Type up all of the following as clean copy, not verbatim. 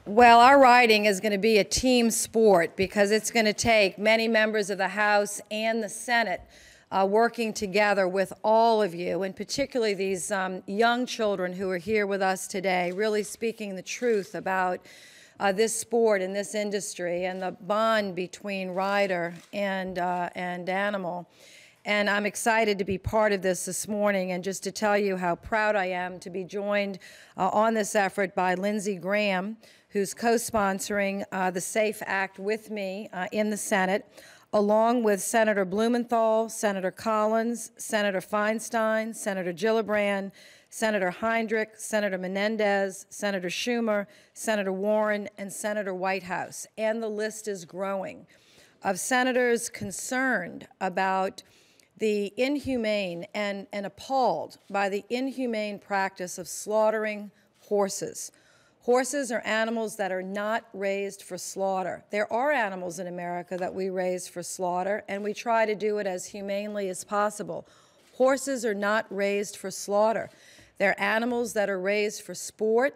Well, our riding is going to be a team sport because it's going to take many members of the House and the Senate working together with all of you, and particularly these young children who are here with us today, really speaking the truth about this sport and this industry and the bond between rider and animal. And I'm excited to be part of this morning, and just to tell you how proud I am to be joined on this effort by Lindsey Graham, who's co-sponsoring the SAFE Act with me in the Senate, along with Senator Blumenthal, Senator Collins, Senator Feinstein, Senator Gillibrand, Senator Heinrich, Senator Menendez, Senator Schumer, Senator Warren, and Senator Whitehouse. And the list is growing of senators concerned about the inhumane and appalled by the inhumane practice of slaughtering horses. Horses are animals that are not raised for slaughter. There are animals in America that we raise for slaughter, and we try to do it as humanely as possible. Horses are not raised for slaughter. They're animals that are raised for sport,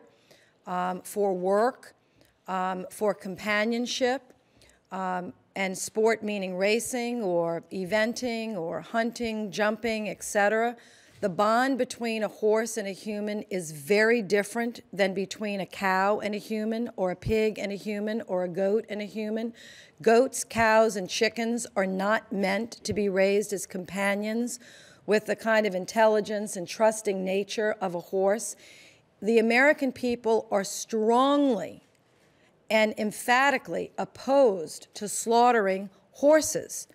for work, for companionship, and sport meaning racing or eventing or hunting, jumping, etc. The bond between a horse and a human is very different than between a cow and a human, or a pig and a human, or a goat and a human. Goats, cows, and chickens are not meant to be raised as companions with the kind of intelligence and trusting nature of a horse. The American people are strongly and emphatically opposed to slaughtering horses.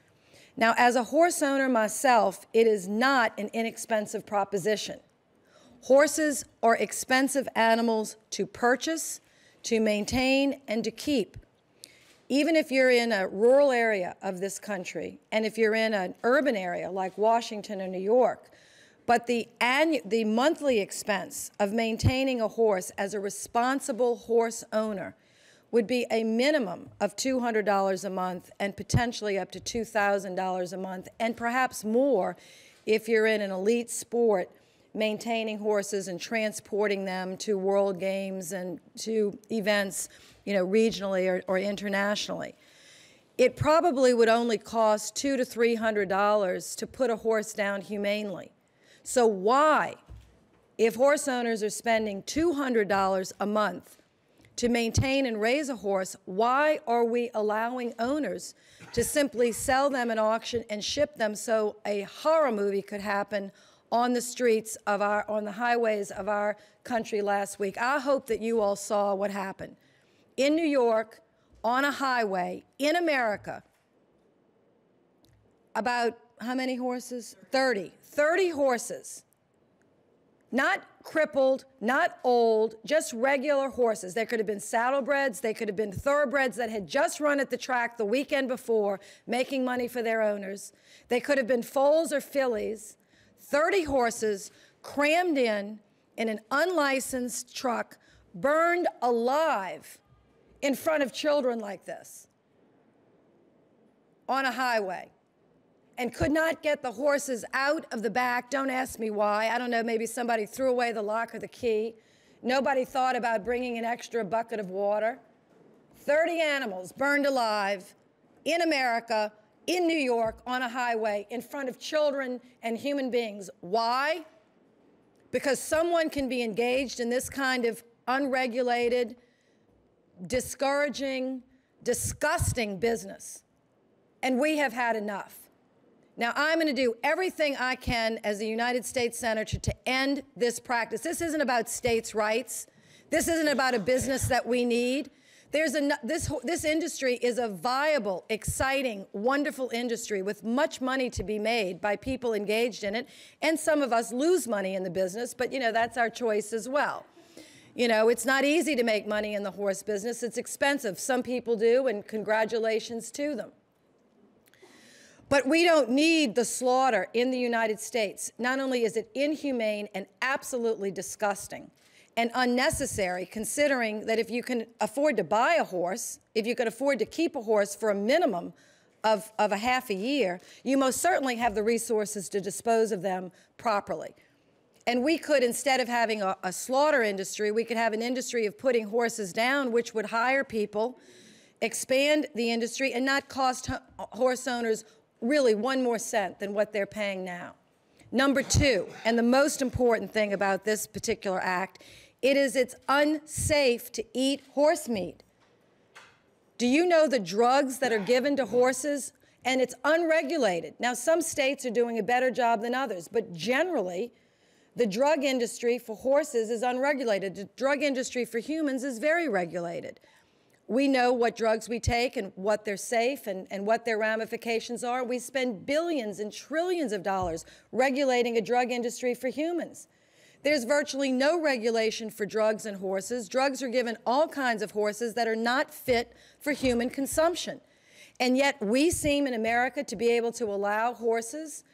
Now, as a horse owner myself, it is not an inexpensive proposition. Horses are expensive animals to purchase, to maintain, and to keep. Even if you're in a rural area of this country, and if you're in an urban area like Washington or New York, but the monthly expense of maintaining a horse as a responsible horse owner would be a minimum of $200 a month and potentially up to $2,000 a month, and perhaps more if you're in an elite sport maintaining horses and transporting them to world games and to events, regionally or internationally. It probably would only cost $200 to $300 to put a horse down humanely. So why, if horse owners are spending $200 a month to maintain and raise a horse, why are we allowing owners to simply sell them at auction and ship them so a horror movie could happen on the streets of on the highways of our country last week? I hope that you all saw what happened. In New York, on a highway, in America, about how many horses? 30. 30 horses. Not crippled, not old, just regular horses. They could have been saddlebreds, they could have been thoroughbreds that had just run at the track the weekend before, making money for their owners. They could have been foals or fillies. 30 horses crammed in an unlicensed truck, burned alive in front of children like this on a highway, and could not get the horses out of the back. Don't ask me why. I don't know, maybe somebody threw away the lock or the key. Nobody thought about bringing an extra bucket of water. 30 animals burned alive in America, in New York, on a highway, in front of children and human beings. Why? Because someone can be engaged in this kind of unregulated, discouraging, disgusting business, and we have had enough. Now, I'm going to do everything I can as a United States Senator to end this practice. This isn't about states' rights. This isn't about a business that we need. This industry is a viable, exciting, wonderful industry with much money to be made by people engaged in it, and some of us lose money in the business, but that's our choice as well. It's not easy to make money in the horse business. It's expensive. Some people do, and congratulations to them. But we don't need the slaughter in the United States. Not only is it inhumane and absolutely disgusting and unnecessary, considering that if you can afford to buy a horse, if you can afford to keep a horse for a minimum of a half a year, you most certainly have the resources to dispose of them properly. And we could, instead of having a slaughter industry, we could have an industry of putting horses down, which would hire people, expand the industry, and not cost horse owners really 1 more cent than what they're paying now. Number 2, and the most important thing about this particular act, it's unsafe to eat horse meat. Do you know the drugs that are given to horses? And it's unregulated. Now, some states are doing a better job than others, but generally, the drug industry for horses is unregulated. The drug industry for humans is very regulated. We know what drugs we take and what they're safe and what their ramifications are. We spend billions and trillions of dollars regulating a drug industry for humans. There's virtually no regulation for drugs and horses. Drugs are given all kinds of horses that are not fit for human consumption. And yet we seem in America to be able to allow horses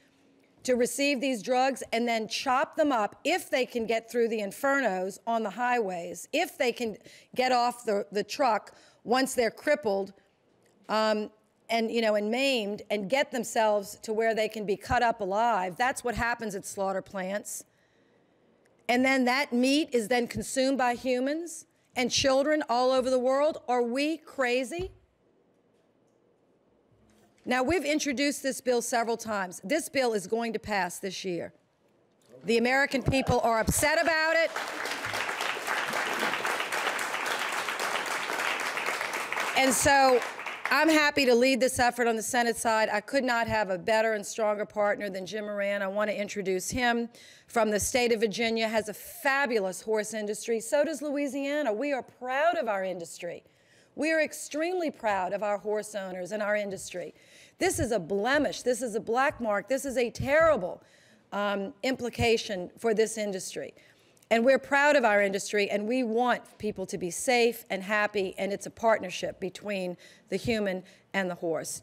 to receive these drugs and then chop them up if they can get through the infernos on the highways, if they can get off the truck once they're crippled and maimed, and get themselves to where they can be cut up alive. That's what happens at slaughter plants. And then that meat is then consumed by humans and children all over the world. Are we crazy? Now, we've introduced this bill several times. This bill is going to pass this year. The American people are upset about it. And so I'm happy to lead this effort on the Senate side. I could not have a better and stronger partner than Jim Moran. I want to introduce him from the state of Virginia, has a fabulous horse industry. So does Louisiana. We are proud of our industry. We are extremely proud of our horse owners and our industry. This is a blemish. This is a black mark. This is a terrible implication for this industry. And we're proud of our industry, and we want people to be safe and happy, and it's a partnership between the human and the horse.